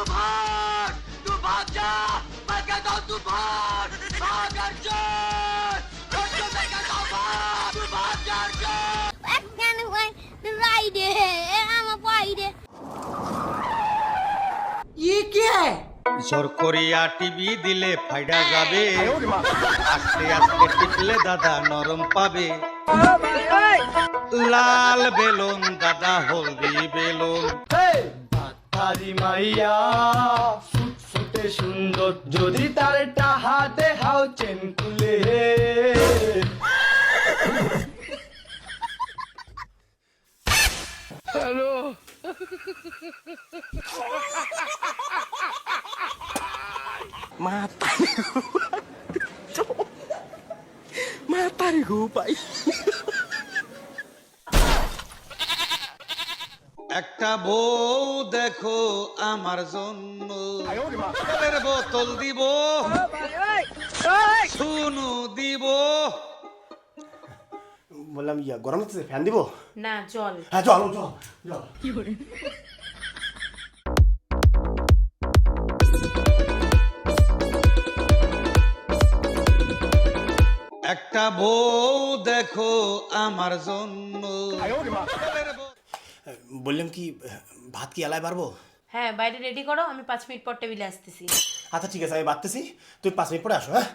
तूफान तू भाग जा मैं कहता हूँ तूफान भाग अर्जुन मैं कहता हूँ भाग तू भाग जा Arjun I can't wait to ride it. I'm a ride it. ये क्या है? জোর করিয়া টিভি দিলে ফাইডা যাবে আস্তে আস্তে টিপলে দাদা নরম পাবে লাল বেলুন দাদা হলদি বেলুন তারি মাইয়া ফুটফুটে সুন্দর যদি তার হাতে হাও চেন খুলে হ্যালো Matari hupay. একটা বউ দেখো আমার জন্য তেলের বোতল দিব শুনু দিব বললাম ইয়া গরম হচ্ছে ফ্যান দিব না জল হ্যাঁ চলো চল চল একটা বউ দেখো আমার জন্য বললাম কি ভাত কি এলায় পারবো হ্যাঁ বাইরে রেডি করো আমি 5 মিনিট পর টেবিলে আসতেছি আচ্ছা ঠিক আছে আমি বাড়তেছি তুই 5 মিনিট পরে আসো হ্যাঁ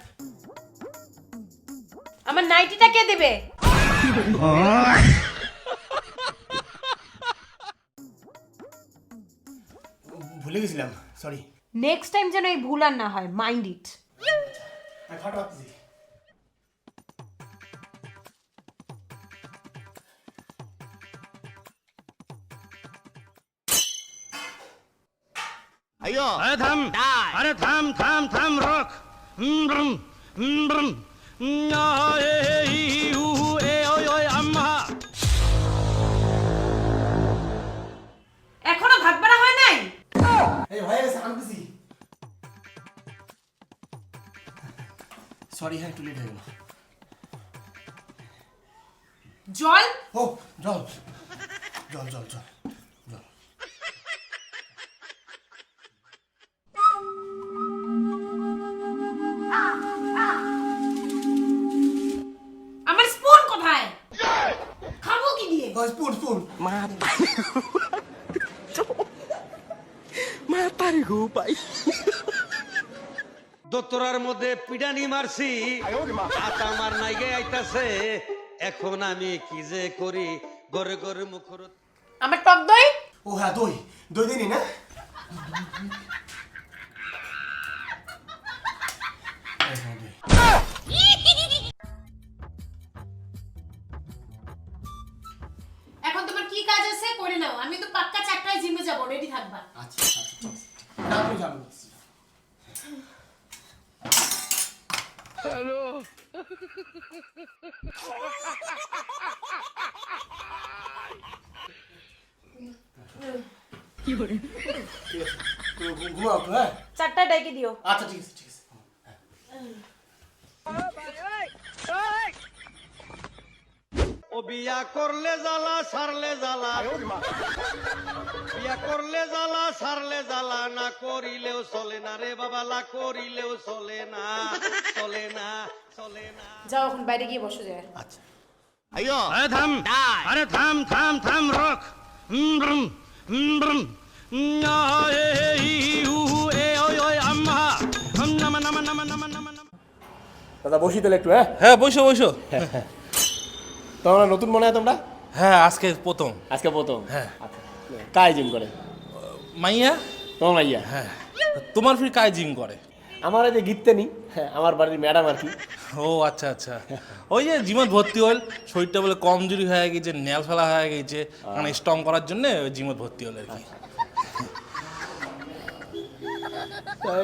আমার নাইটিটা কে দেবে ভুলে গেছিলাম সরি নেক্সট টাইম যেন এই ভুল আর না হয় মাইন্ড ইট আমি খাট বাড়তেছি আরে থাম আরে থাম থাম থাম রক ব্রুম ব্রুম আম্মা এখনো ভাত বাড়া হয় নাই এই হয়ে গেছে আনতেছি সরি হ্যাঁ একটু লেট হয়ে গেল জল ও জল জল জল জল জল আমার স্পুন কোথায় খাবো কি দিয়ে স্পুন স্পুন Matari hupay. দোতরার মধ্যে পিডানি মারছি আতা আমার নাইগে আইতাছে এখন আমি কি যে করি গরে গরে মুখর আমার টক দই ও হ্যাঁ দই দই দিনই না এখন তোমার কি কাজ আছে করে নাও আমি তো পাক্কা 4টায় জিমে যাব রেডি থাকবা আচ্ছা আচ্ছা চল তাড়াতাড়ি যাবো Hello. ঘুমাও তো হ্যাঁ 4টায় ডাইকে দিও আচ্ছা ঠিক আছে ঠিক আছে ও বিয়া করলে জ্বালা সারলে জ্বালা বিয়া করলে জ্বালা সারলে জ্বালা না করিলেও চলে না রে বাবা না করিলেও চলে না চলে না চলে না যাও এখন বাইরে গিয়ে বসো যায় আচ্ছা আরে থাম আরে থাম থাম থাম রক ব্রুম ব্রুম আম্মা নামা নামা নামা নামা নামা দাদা বসি তাহলে একটু হ্যাঁ হ্যাঁ বসো বসো তোমরা নতুন মনে হয় তোমরা হ্যাঁ আজকে প্রথম আজকে প্রথম হ্যাঁ আচ্ছা কাজ জিম করে মাইয়া তোমার ইয়া হ্যাঁ তোমার ফির কায় জিম করে আমার এই যে গিততে নি হ্যাঁ আমার বাড়ির ম্যাডাম আর কি ও আচ্ছা আচ্ছা ওই যে জিমত ভর্তি হল শরীরটা বলে কমজোরি হয়ে গেছে নেল ফেলা হয়ে গেছে মানে স্ট্রং করার জন্য জিমত ভর্তি হল আর কি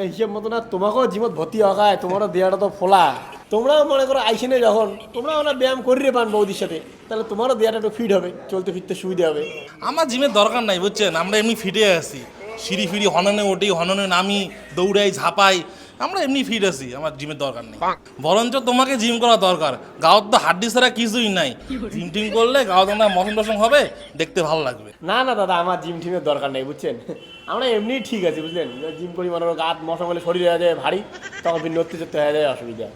হিসেব মতো না তোমাকেও জিমত ভর্তি হওয়ায় তোমারও দেয়াটা তো ফোলা তোমরাও মনে করো আইসেনে যখন তোমরাও না ব্যায়াম করিয়ে পান বৌদির সাথে তাহলে তোমারও দেয়াটা একটু ফিট হবে চলতে ফিরতে সুবিধা হবে আমার জিমের দরকার নাই বুঝছেন আমরা এমনি ফিটে আছি সিঁড়ি ফিড়ি হননে ওঠি হননে নামি দৌড়াই ঝাঁপাই আমরা এমনি ফিট আছি, আমার জিমের দরকার নেই। বরঞ্চ তোমাকে জিম করা দরকার, গাওয়ার তো হাড্ডি ছাড়া কিছুই নাই। জিম টিম করলে গাওয়া তোমার মশন টসন হবে, দেখতে ভালো লাগবে। না না দাদা, আমার জিম টিমের দরকার নেই বুঝছেন। আমরা এমনি ঠিক আছে বুঝলেন, জিম করি মনে করো গাত মশা বলে শরীর হয়ে যায় ভারী, তখন ফির নড়তে চড়তে হয়ে যায় অসুবিধা।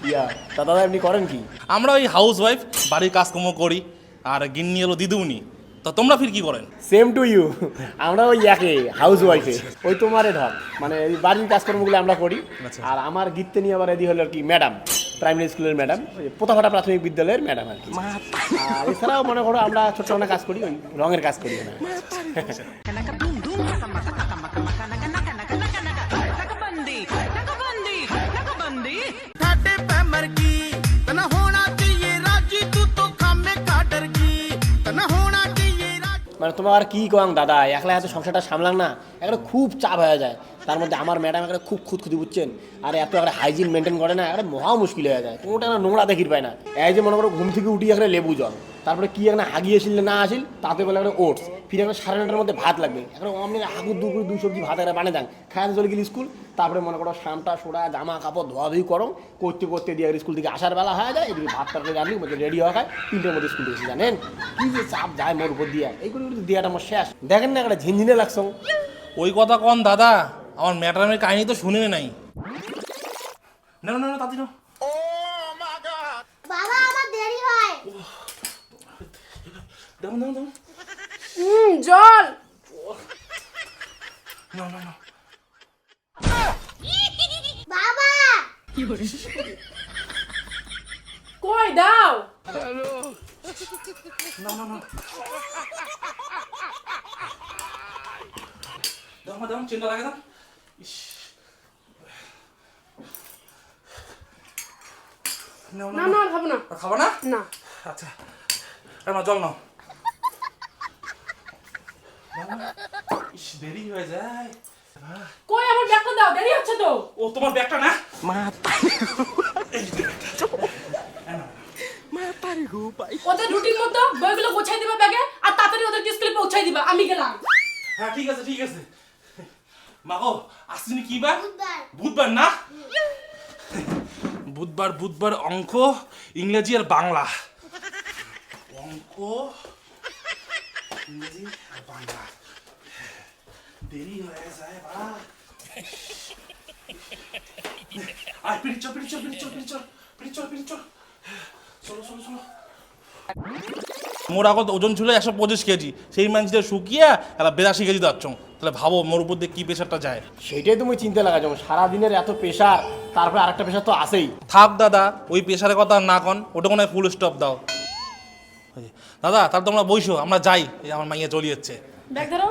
ইয়া তা দাদা এমনি করেন কি? আমরা ওই হাউস ওয়াইফ, বাড়ির কাজকর্ম করি, আর গিন্নি হলো দিদুমনি। তো তোমরা ফির কি করেন? সেম টু ইউ, আমরা ওই একে হাউস ওয়াইফে, ওই তোমারে ধর মানে এই বাড়ির কাজকর্মগুলো আমরা করি। আচ্ছা। আর আমার গীততে নিয়ে আবার এদি হলো আর কি ম্যাডাম, প্রাইমারি স্কুলের ম্যাডাম, পোতাফাটা প্রাথমিক বিদ্যালয়ের ম্যাডাম আর কি। আর এছাড়াও মনে করো আমরা ছোট ছোট কাজ করি, ওই রঙের কাজ করি না। মানে তোমার আর কি কম দাদা, একলা এত সংসারটা সামলাং না, একটা খুব চাপ হয়ে যায়। তার মধ্যে আমার ম্যাডাম একটা খুব খুঁতখুঁতি বুঝছেন, আর এত একটা হাইজিন মেনটেন করে না, একটা মহা মুশকিল হয়ে যায়। কোনোটা না নোংরা দেখির পায় না। এই যে মনে করো ঘুম থেকে উঠি একটা লেবু জল, তারপরে কি একটা হাগিয়েছিল না আসিল, তাতে বলে একটা ওটস, ফিরে একটা 9:30টার মধ্যে ভাত লাগবে। এখন অমনি হাগুর দুপুর 2 সবজি ভাত একটা বানিয়ে দেন, খায় চলে গেলি স্কুল। তারপরে মনে করো শামটা সোড়া জামা কাপড় ধোয়াধুয়ি করো, করতে করতে দিয়ে স্কুল থেকে আসার বেলা হয়ে যায়। এদিকে ভাত তরকারি রান্নি রেডি হওয়া খায়, 3টের মধ্যে স্কুল থেকে জানেন কি যে চাপ যায় মোর উপর দিয়ে। এইগুলো দেওয়াটা আমার শেষ, দেখেন না একটা ঝিনঝিনে লাগছো। ওই কথা কন দাদা, আমার ম্যাডামের কাহিনী তো শুনে নাই। না না না, তাড়াতাড়ি নাও। বাবা আমার দেরি হয়। দাও দাও দাও। জল। না না না, বাবা কই দাও। না না না, দাও মা দাও, চিন্তা লাগে না। ইস, নাও না না না খাবো না। খাবো না? না। আচ্ছা না, জল নাও। ইস, দেরি হয়ে যায়। কই আমার ব্যাগটা দাও, দেরি হচ্ছে তো। ও তোমার ব্যাগটা না? ওদের রুটিন মতো বইগুলো গোছাই দিবা ব্যাগে, আর তাড়াতাড়ি ওদেরকে স্কুলে পৌঁছাই দিবা। আমি গেলাম। হ্যাঁ ঠিক আছে ঠিক আছে। মাগো আসছিনি কি বার? বুধবার। বুধবার না? বুধবার বুধবার অঙ্ক, ইংরেজি আর বাংলা। অঙ্ক, ইংরেজি আর বাংলা, দেরি হয়ে যায় বা। আয় পিড়ি চল পিড়ি চল পিড়ি চল পিড়ি চল পিড়ি চল পিড়ি চল, চলো চলো চলো। মোর আগত ওজন ছিল 125 কেজি, সেই মানুষটা শুকিয়ে এরা 82 কেজি যাচ্ছ। তাহলে ভাবো মোর উপর দিয়ে কি প্রেশারটা যায়। সেটাই তুমি চিন্তা লাগা, যেমন সারাদিনের এত প্রেশার, তারপরে আরেকটা প্রেশার তো আসেই। থাক দাদা, ওই প্রেশারের কথা না কন, ওটা কোনো ফুল স্টপ দাও। দাদা তাহলে তোমরা বইসো, আমরা যাই, এই আমার মাইয়া চলে যাচ্ছে। ব্যাগ ধরো,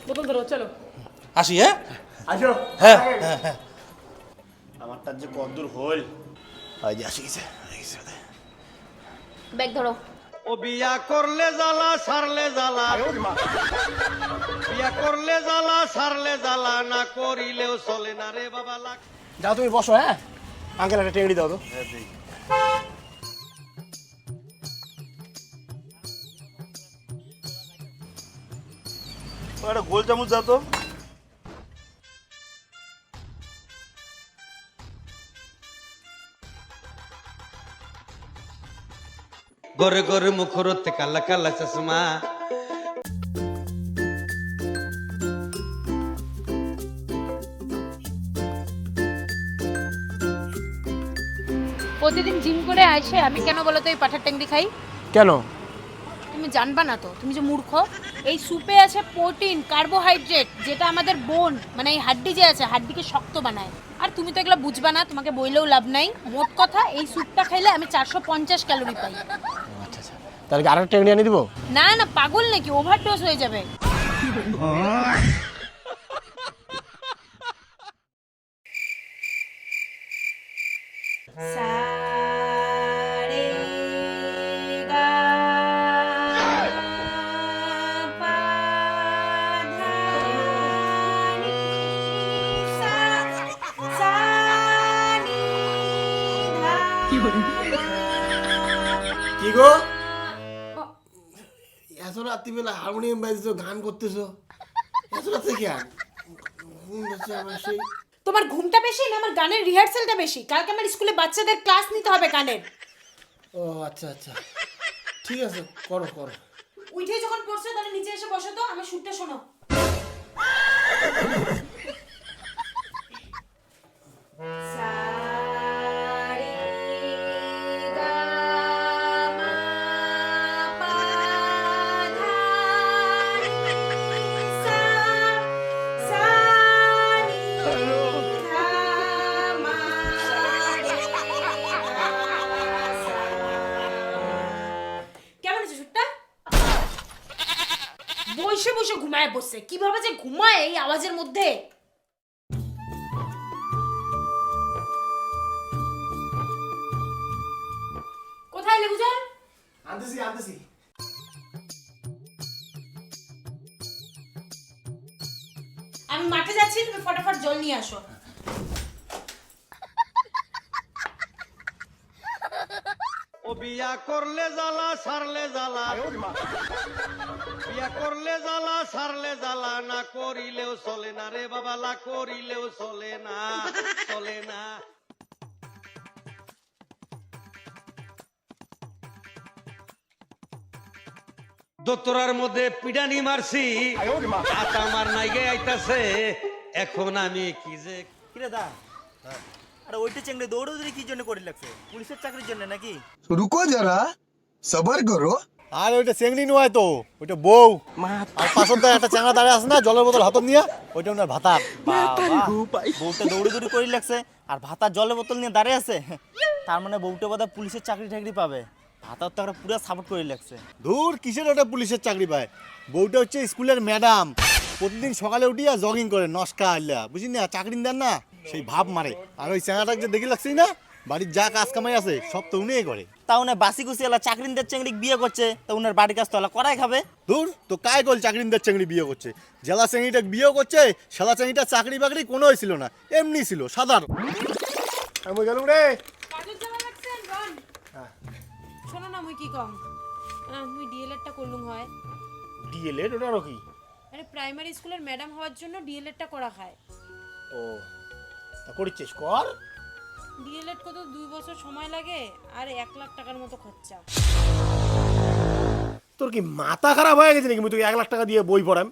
বোতল ধরো, চলো। আসি হ্যাঁ? আসো। হ্যাঁ হ্যাঁ হ্যাঁ। আমার তার যে কদ্দূর হল, আসি গেছে। ব্যাগ ধরো। ও বিয়া করলে জ্বালা সারলে জ্বালা, বিয়া করলে জ্বালা সারলে জ্বালা, না করিলেও চলে না রে বাবা। যাও তুমি বসো, হ্যাঁ আঙ্কেল একটা টেঙ্গি দাও তো। একটা গোল চামচ দাও তো। গরে গরে মুখরতে কালা কালা চশমা, প্রতিদিন জিম করে আসে আমি কেন বলো তো এই পাঠার ট্যাংরি খাই? কেন? তুমি জানবা না তো, তুমি যে মূর্খ। এই স্যুপে আছে প্রোটিন, কার্বোহাইড্রেট, যেটা আমাদের বোন মানে এই হাড্ডি যে আছে, হাড্ডিকে শক্ত বানায়। আর তুমি তো এগুলো বুঝবা না, তোমাকে বইলেও লাভ নাই। মোট কথা এই স্যুপটা খাইলে আমি 450 ক্যালোরি পাই। আচ্ছা আচ্ছা, তাহলে কি আরেকটা টেঙ্গি এনে দিব? না না, পাগল নাকি? ওভারডোজ হয়ে যাবে। কি গো, এত রাত্রিবেলা হারমোনিয়াম বাজছো, গান করতেছো, এত রাত্রে কে? ঘুম যাচ্ছে আমার সেই। তোমার ঘুমটা বেশি না আমার গানের রিহার্সালটা বেশি? কালকে আমার স্কুলে বাচ্চাদের ক্লাস নিতে হবে গানের। ও আচ্ছা আচ্ছা, ঠিক আছে, করো করো। উঠে যখন পড়ছো তাহলে নিচে এসে বসো তো, আমার সুরটা শোনো। কেমন আছে সুরটা? বসে বসে ঘুমায় বসে, কিভাবে যে ঘুমায় এই আওয়াজের মধ্যে। কোথায় লেবুজান? আনতেছি আনতেছি। আমি মাঠে যাচ্ছি, তুমি ফটাফট জল নিয়ে আসো। ও বিয়া করলে জ্বালা সারলে জ্বালা, বিয়া করলে জ্বালা সারলে জ্বালা, না করিলেও চলে না রে বাবা, না করিলেও চলে না, চলে না। দোতরার মধ্যে পিডানি মারছি, হাত আমার নাইগে আইতাছে, এখন আমি কি যে কিরে দা, আরে ওইটা চেংড়ে দৌড়াদৌড়ি কি জন্য করে লাগছে? পুলিশের চাকরির জন্য নাকি? रुको जरा सबर करो। আর ওইটা চেংড়ি নয় তো, ওইটা বউ। আর পাশে তো একটা চ্যাংড়া দাঁড়িয়ে আছে না জলের বোতল হাতত নিয়ে, ওইটা ওনার ভাতার। বউটা দৌড়ি করে লাগছে আর ভাতা জলের বোতল নিয়ে দাঁড়িয়ে আছে, তার মানে বউটা বোধহয় পুলিশের চাকরি টাকরি পাবে। ভাতার তো একটা পুরো সাপোর্ট করে লাগছে। দূর, কিসের ওটা পুলিশের চাকরি পায়? বউটা হচ্ছে স্কুলের ম্যাডাম, প্রতিদিন সকালে উঠিয়া জগিং করে, নস্কা আল্লা বুঝলি না, চাকরি দেন না সেই ভাব মারে। আর ওই চ্যাংড়াটাকে যে দেখি লাগছেই না, বাড়ির যা কাজ কামাই আছে সব তো উনিই করে। তা উনি বাসি কুসি এলা চাকরিনদের চেংড়ি বিয়ে করছে, তা উনার বাড়ির কাজ তো এলা করাই খাবে। দূর, তো কায় কল চাকরিনদের চেংড়ি বিয়ে করছে? জেলা চেংড়িটা বিয়ে করছে, শালা চেংড়িটা চাকরি বাকরি কোনোই ছিল না, এমনি ছিল সাধারণ। আমি গেলুম রে। কাজের জামা লাগছেন রন? শোনো না, মুই কি কম, মুই ডিএলএডটা করলুম হয়। ডিএলএড ওটারও কি? আরে প্রাইমারি স্কুলের ম্যাডাম হওয়ার জন্য ডিএলএডটা করা হয়। ও, তা করিচ্ছিস কর। ডিএলএড কত 2 বছর সময় লাগে আর 1 লাখ টাকার মতো খরচা। তোর কি মাথা খারাপ হয়ে গেছে নাকি? মুই তোকে 1 লাখ টাকা দিয়ে বই পড়াম?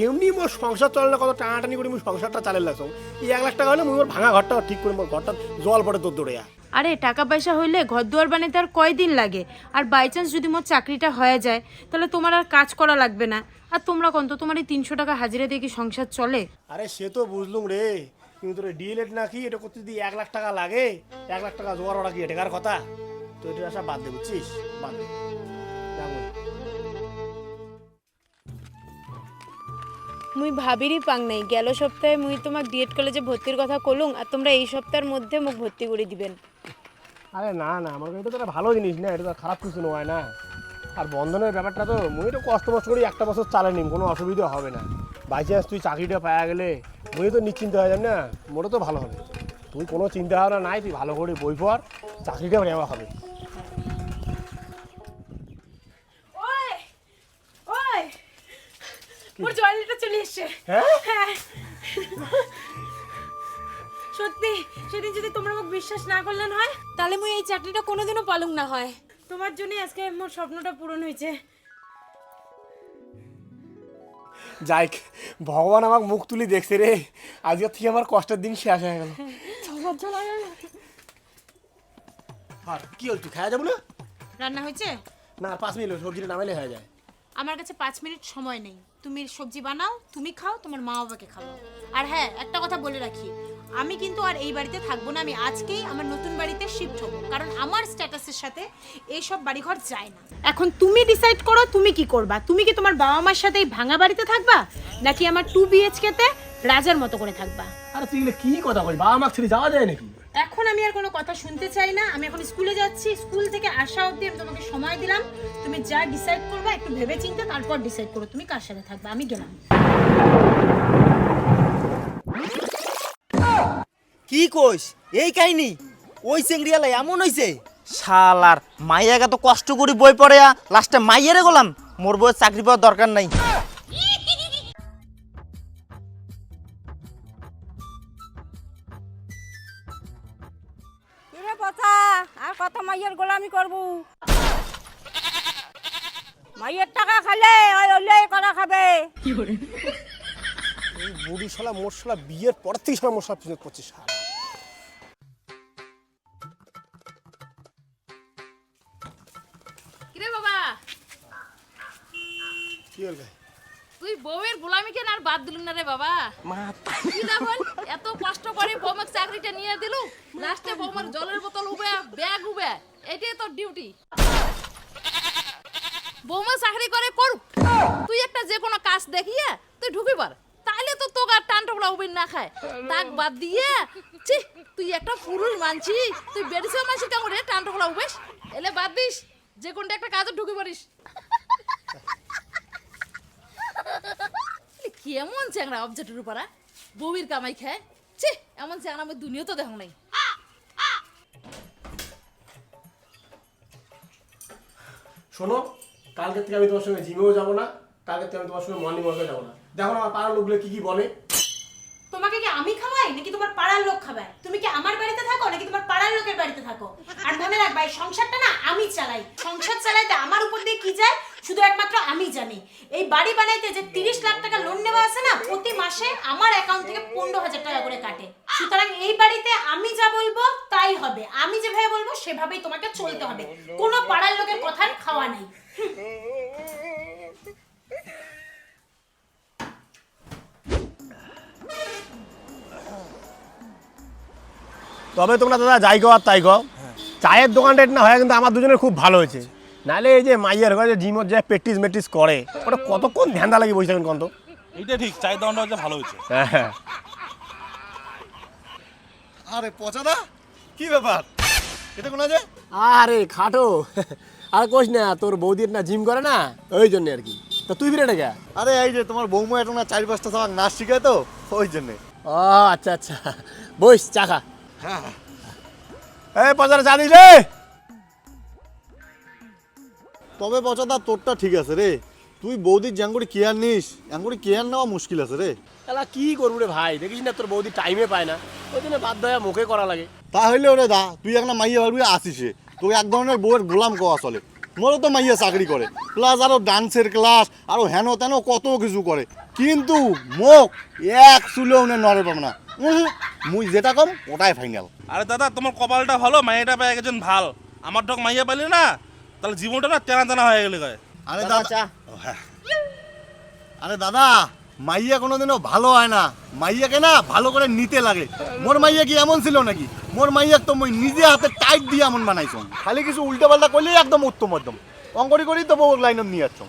এমনি মোর সংসার চলে না, কত টানাটানি করে মুই সংসারটা চালিয়ে লাগছো। এই 1 লাখ টাকা হলে মুই ওর ভাঙা ঘরটা ঠিক করে, মোর ঘরটা জল পড়ে তোর দৌড়ে। আরে টাকা পয়সা হইলে ঘর দুয়ার বানাইতে আর কয়দিন লাগে? আর বাই চান্স যদি মোর চাকরিটা হয়ে যায় তাহলে তোমার আর কাজ করা লাগবে না। আর তোমরা কোন তো তোমার এই 300 টাকা হাজিরা দিয়ে কি সংসার চলে? আরে সে তো বুঝলুম রে, কিন্তু তোর ডিএলএড নাকি এটা করতে যদি 1 লাখ টাকা লাগে, 1 লাখ টাকা জোয়ার ওরা কি এটাকার কথা? তো এটা আশা বাদ দে, বুঝছিস? বাদ দে। মুই ভাবিরই পাং নাই, গেল সপ্তাহে মুই তোমাক ডিএড কলেজে ভর্তির কথা কলুম আর তোমরা এই সপ্তাহের মধ্যে মুখ ভর্তি করে দিবেন। আরে না না, আমার কাছে তো একটা ভালো জিনিস না, এটা তো খারাপ কিছু নয় না। আর বন্ধনের ব্যাপারটা তো মুই তো কষ্ট মষ্ট করে 1টা বছর চালে নিম, কোনো অসুবিধা হবে না। বাই চান্স তুই চাকরিটা পাওয়া গেলে মুই তো নিশ্চিন্ত হয়ে যাবি না, মোটা তো ভালো হবে। তুই কোনো চিন্তা ভাবনা নাই, তুই ভালো করে বই পড়, চাকরিটা নেওয়া হবে। ওই ওই মোর জয়েলটা চলে এসেছে। হ্যাঁ সত্যি, সেদিন যদি তোমরা মোক বিশ্বাস না করলেন হয় তাহলে মুই এই চাকরিটা কোনোদিনও পালুম না হয়। তোমার জন্য আজকে মোর স্বপ্নটা পূরণ হয়েছে। যাই, ভগবান আমাকে মুখ তুলি দেখছে রে, আজকের থেকে আমার কষ্টের দিন শেষ হয়ে গেল। আর কি হল, তুই খাওয়া যাবো না? রান্না হয়েছে না, 5 মিনিট সবজিটা নামাইলে হয়ে যায়। আমার কাছে 5 মিনিট সময় নেই। তুমি সবজি বানাও, তুমি খাও, তোমার মা বাবাকে খাওয়াও। আর হ্যাঁ, একটা কথা বলে রাখি, আমি কিন্তু আর এই বাড়িতে থাকবো না। আমি আজকেই আমার নতুন বাড়িতে শিফট হব, কারণ আমার স্ট্যাটাসের সাথে এইসব বাড়িঘর যায় না। এখন তুমি ডিসাইড করো তুমি কি করবা। তুমি কি তোমার বাবা মার সাথে এই ভাঙা বাড়িতে থাকবা, নাকি আমার 2 BHK তে রাজার মতো করে থাকবা? আরে তুই কি কথা কই, বাবা মা ছেড়ে যাওয়া যায় নাকি? এখন আমি আর কোনো কথা শুনতে চাই না। আমি এখন স্কুলে যাচ্ছি, স্কুল থেকে আসা অবধি আমি তোমাকে সময় দিলাম। তুমি যা ডিসাইড করবা একটু ভেবে চিন্তে তারপর ডিসাইড করো তুমি কার সাথে থাকবা। আমি গেলাম। কি কইস এই কাহিনী? ওই চেংড়িয়ালা এমন হইছে, শালার মাইয়াকে তো কষ্ট করে বই পড়ে লাস্টে মাইয়ারে গেলাম। মোর বইয়ের চাকরি পাওয়ার দরকার নাই। রে পচা আর কত মাইয়ের গোলামি করবো মাইয়ের টাকা খালে ওই ওলে করা খাবে এই বুড়ি শালা মোর শালা বিয়ের পর থেকে শালা মোর শালা পিছনে পড়ছে শালা। কিরে বাবা কি হল ভাই? তুই বউয়ের গোলামি কেন আর বাদ দিলু না রে বাবা কি দেখুন এত কষ্ট করে বৌমার চাকরিটা নিয়ে দিলু লাস্টে বৌমার জলের বোতল উবে ব্যাগ উবে এটাই তোর ডিউটি বৌমা চাকরি করে করুক তুই একটা যে কোনো কাজ দেখিয়ে তুই ঢুকি পার তাহলে তো তোকে আর টানটুকরা উবে না খায় তাক বাদ দিয়ে ছি তুই একটা পুরুষ মানছি তুই বেরিসে মানছি কেমন রে টানটুকরা উবেশ এলে বাদ দিস যে কোনটা একটা কাজে ঢুকি পারিস কেমন চ্যাংরা অবজেক্টের উপর বউয়ের কামাই খায় ছি এমন চ্যাংরা আমি দুনিয়া তো দেখো নাই শোনো, কালকে থেকে আমি তোমার সঙ্গে জিমেও যাবো না, কালকে থেকে আমি তোমার সঙ্গে মর্নিং ওয়াকে যাবো না। দেখো না আমার পাড়ার লোকগুলো কি বলে। তোমাকে কি আমি খাওয়াই নাকি তোমার পাড়ার লোক খাওয়ায়? তুমি কি আমার বাড়িতে থাকো নাকি তোমার পাড়ার লোকের বাড়িতে থাকো? আর মনে রাখবা এই সংসারটা না আমি চালাই। সংসার চালাইতে আমার উপর দিয়ে কি যায় শুধু একমাত্র আমি জানি। এই বাড়ি বানাইতে যে 30 লাখ টাকা লোন নেওয়া আছে না, প্রতি মাসে আমার অ্যাকাউন্ট থেকে 15,000 টাকা করে কাটে। সুতরাং এই বাড়িতে আমি যা বলবো তাই হবে। আমি যেভাবে বলবো সেভাবেই তোমাকে চলতে হবে। কোনো পাড়ার লোকের কথার খাওয়া নেই। তবে তোমরা দাদা যাই কো আর তাই কো, চায়ের দোকানটা না হয় কিন্তু আমার দুজনের খুব ভালো হয়েছে। নাহলে এই যে মাইয়ার ঘরে জিমত যে প্র্যাকটিস মেটিস করে ওটা কতক্ষণ ধ্যানদা লাগে বসে থাকেন কত। এইটা ঠিক চায়ের দোকানটা হচ্ছে ভালো হয়েছে। হ্যাঁ। আরে পচাদা কি ব্যাপার এটা কোন আছে? আরে খাটো, আর কোশ না তোর বৌদির না জিম করে না ওই জন্য আর কি। তো তুই বিরাট গা? আরে এই যে তোমার বৌমা এটা না 4-5টা সবাই নাচ শিখায় তো ওই জন্য। ও আচ্ছা আচ্ছা, বস চা খা। এই পচারে চা দিলে। তবে পচাদা তোরটা ঠিক আছে রে, তুই বৌদির জাঙ্গুড়ি কেয়ার নিস, জাঙ্গুড়ি কেয়ার নেওয়া মুশকিল আছে রে। তাহলে কি করবো রে ভাই, দেখিস না তোর বৌদি টাইমে পায় না, ওই জন্য বাধ্য হয়ে মুখে করা লাগে। তাহলে ওরে দা তুই একটা মাইয়া ভাবি আসিসে, তোকে এক ধরনের বউয়ের গোলাম কোয়া চলে। মোরও তো মাইয়া চাকরি করে, প্লাস আরো ডান্সের ক্লাস আরো হেন তেন কত কিছু করে, কিন্তু মোক এক চুলেও নড়ে পাবো না। মুই যেটা কম ওটাই ফাইনাল। আরে দাদা তোমার কপালটা ভালো, মাইয়াটা পেয়ে গেছেন ভাল। আমার ঢক মাইয়া পাইলে না তাহলে জীবনটা না টানা টানা হয়ে গেলে গায়ে। আরে দাদা, দাদা চা। আরে দাদা মাইয়া কোনোদিনও ভালো হয় না, মাইয়াকে না ভালো করে নিতে লাগে। মোর মাইয়া কি এমন ছিল নাকি? মোর মাইয়া তো মই নিজে হাতে টাইট দিয়ে এমন বানাইছো, খালি কিছু উল্টা পাল্টা করলেই একদম উত্তম একদম অঙ্করি করেই তো বউ লাইন নিয়ে যাচ্ছ।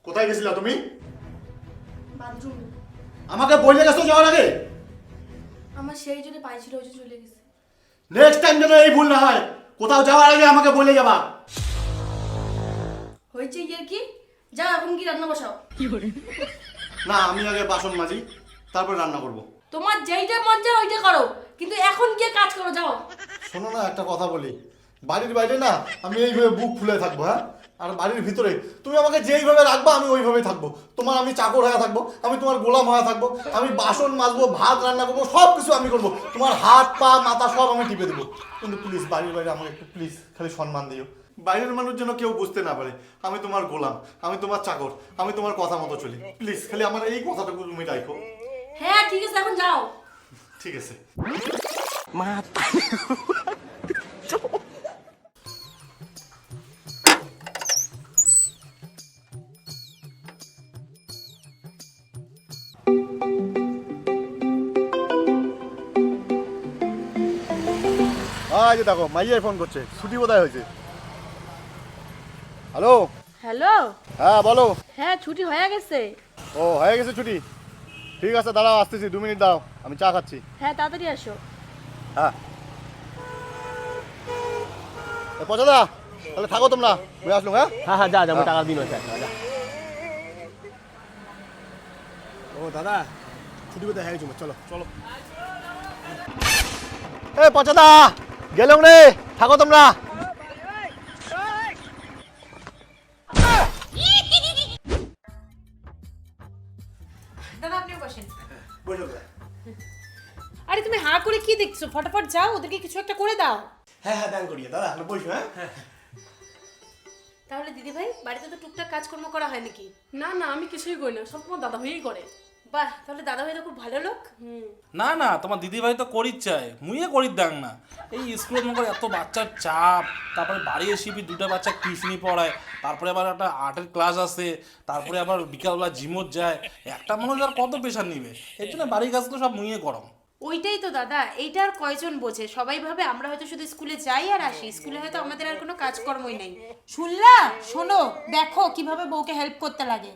কোথায় গেছিলা তুমি? বাথরুমে আমাকে বলে গেছো যাওয়ার আগে? আমার সেই জন্য পাইছিল ওই যে চলে গেছে। নেক্সট টাইম যেন এই ভুল না হয়, কোথাও যাওয়ার আগে আমাকে বলে যাবা। হয়েছে ইয়ে কি যাও এখন কি রান্না বসাও। না আমি আগে বাসন মাজি তারপর রান্না করব। তোমার যেইটা মন চায় ওইটা করো, কিন্তু এখন গিয়ে কাজ করো যাও। শোনো না একটা কথা বলি, বাড়ির বাইরে না আমি এইভাবে বুক ফুলে থাকবো, হ্যাঁ, আর বাড়ির ভিতরে তুমি আমাকে যেইভাবে রাখবা আমি ওইভাবেই থাকবো। তোমার আমি চাকর হয়ে থাকবো, আমি তোমার গোলাম হয়ে থাকবো, আমি বাসন মাজবো, ভাত রান্না করবো, সব কিছু আমি করবো, তোমার হাত পা মাথা সব আমি টিপে দেবো। কিন্তু প্লিজ বাড়ির বাইরে আমাকে একটু প্লিজ খালি সম্মান দিও। বাইরের মানুষ যেন কেউ বুঝতে না পারে আমি তোমার গোলাম, আমি তোমার চাকর, আমি তোমার কথা মতো চলি। প্লিজ খালি আমার এই কথাটুকু তুমি রাখো। হ্যাঁ ঠিক আছে এখন যাও। ঠিক আছে। আজ দেখো মাইয়াই ফোন করছে, ছুটি বোধহয় হয়েছে। হ্যালো হ্যালো, হ্যাঁ বলো। হ্যাঁ ছুটি হয়ে গেছে। ও হয়ে গেছে ছুটি, ঠিক আছে দাঁড়াও আসতেছি, 2 মিনিট দাও, আমি চা খাচ্ছি। হ্যাঁ তাড়াতাড়ি আসো। হ্যাঁ পচাদা তাহলে থাকো তোমরা, বই আসলো। হ্যাঁ হ্যাঁ হ্যাঁ যা যা, টাকা দিন হয়েছে। ও দাদা ছুটি কোথায় হয়ে গেছে, চলো চলো। এ পচাদা গেলাম রে, থাকো তোমরা। দাদা আপনিও বসেন। বসো। আরে তুমি হাঁ করে কি দেখছো? ফটাফট যাও, ওদেরকে কিছু একটা করে দাও। হ্যাঁ হ্যাঁ দান করিয়ে দাদা আপনি বসো। হ্যাঁ তাহলে দিদি ভাই বাড়িতে তো টুকটাক কাজকর্ম করা হয় নাকি? না না, আমি কিছুই করি না, সব তোমার দাদা ভাইই করে। বাহ, তাহলে দাদা ভাই তো খুব ভালো লোক। না না, তোমার দিদি ভাই তো করির চায়, মুইয়ে করির দাং না। এই স্কুলের মনে এত বাচ্চার চাপ, তারপরে বাড়ি এসে দুটো বাচ্চা টিউশনি পড়ায়, তারপরে আবার একটা আর্টের ক্লাস আছে, তারপরে আবার বিকালবেলা জিমত যায়। একটা মানুষ আর কত প্রেশার নিবে, এর জন্য বাড়ির কাজগুলো সব মুইয়ে করম। ওইটাই তো দাদা, এইটা আর কয়জন বোঝে? সবাই ভাবে আমরা হয়তো শুধু স্কুলে যাই আর আসি, স্কুলে হয়তো আমাদের আর কোনো কাজকর্মই নেই। শুনলা? শোনো, দেখো কিভাবে বউকে হেল্প করতে লাগে।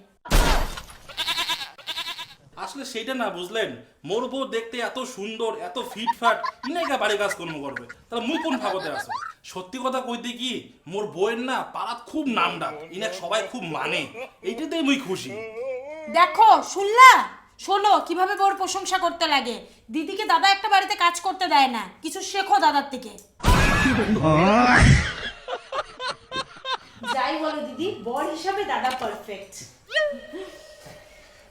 আসলে সেইটা না, বুঝলেন? মোর বউ দেখতে এত সুন্দর, এত ফিটফাট, ইনাইকা বাড়ি কাজ কর্ম করবে, তাহলে মুই কোন ভাবতে আছে? সত্যি কথা কইতে কি, মোর বউয়ের না পাড়াত খুব নাম ডাক, ইনাক সবাই খুব মানে, এইটাতেই মুই খুশি। দেখো শুনলা? শোনো কিভাবে বউর প্রশংসা করতে লাগে। দিদিকে দাদা একটা বাড়িতে কাজ করতে দেয় না, কিছু শেখো দাদার থেকে। যাই বলো দিদি, বর হিসাবে দাদা পারফেক্ট।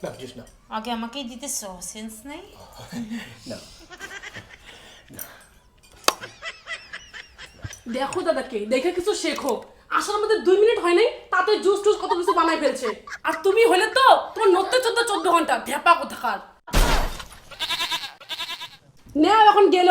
না বুঝিস না। আগে আমাকেই দিতেছ, সেন্স নাই। না দেখো দাদাকে, দেখে কিছু শেখো। আসলে আমাদের 2 মিনিট হয় নাই, তাতে জুস টুস কত কিছু বানাই ফেলছে। আর তুমি হলে তো তোমার নড়তে 14 ঘন্টা ঢেপা কোথাকার। নেও এখন গেল।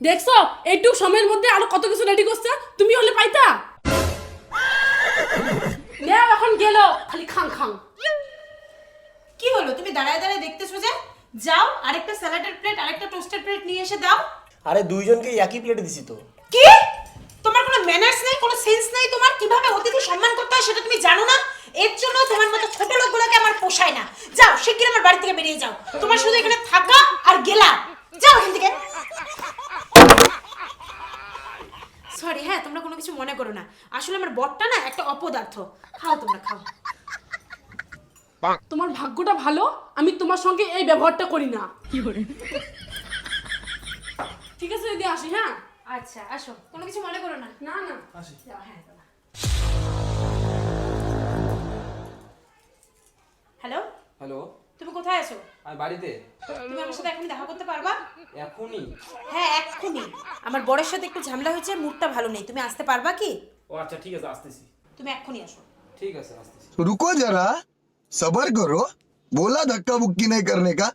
দেখছো এইটুক সময়ের মধ্যে আরো কত কিছু রেডি করছে, তুমি হলে পাইতা। নেও এখন গেল, খালি খাং খাং। কি হলো, তুমি দাঁড়ায় দাঁড়ায় দেখতেছো যে? যাও আরেকটা স্যালাডের প্লেট, আরেকটা টোস্টের প্লেট নিয়ে এসে দাও। আরে দুইজনকে একই প্লেটে দিছি তো। কি? তোমার কোনো ম্যানার্স নেই, কোনো সেন্স নেই তোমার? কিভাবে অতিথি সম্মান করতে হয় সেটা তুমি জানো না? এর জন্য তোমার মতো ছোট লোকগুলোকে আমার পোষায় না। যাও শিগগির আমার বাড়ি থেকে বেরিয়ে যাও। তোমার শুধু এখানে থাকা আর গেলা। যাও এখান থেকে। সরি, হ্যাঁ তোমরা কোনো কিছু মনে করো না, আসলে আমার বরটা না একটা অপদার্থ। খাও তোমরা খাও। তোমার ভাগ্যটা ভালো, আমি তোমার সঙ্গে এই ব্যবহারটা করি না। ঠিক আছে দিদি, আসি। হ্যাঁ আচ্ছা আসো, কোনো কিছু মনে করো না। না না, আসি। যাও, হ্যাঁ দাদা। হ্যালো হ্যালো, তুমি কোথায় আছো? আমি বাড়িতে। তুমি আমার সাথে এখন দেখা করতে পারবা? এখনই? হ্যাঁ এক্ষুনি। আমার বরের সাথে একটু ঝামেলা হয়েছে, মুডটা ভালো নেই। তুমি আসতে পারবা কি? ও আচ্ছা ঠিক আছে, আসতেছি। তুমি এক্ষুনি আসো। ঠিক আছে, আসতেছি। रुको जरा सबर करो बोला धक्का बुक्की नहीं करने का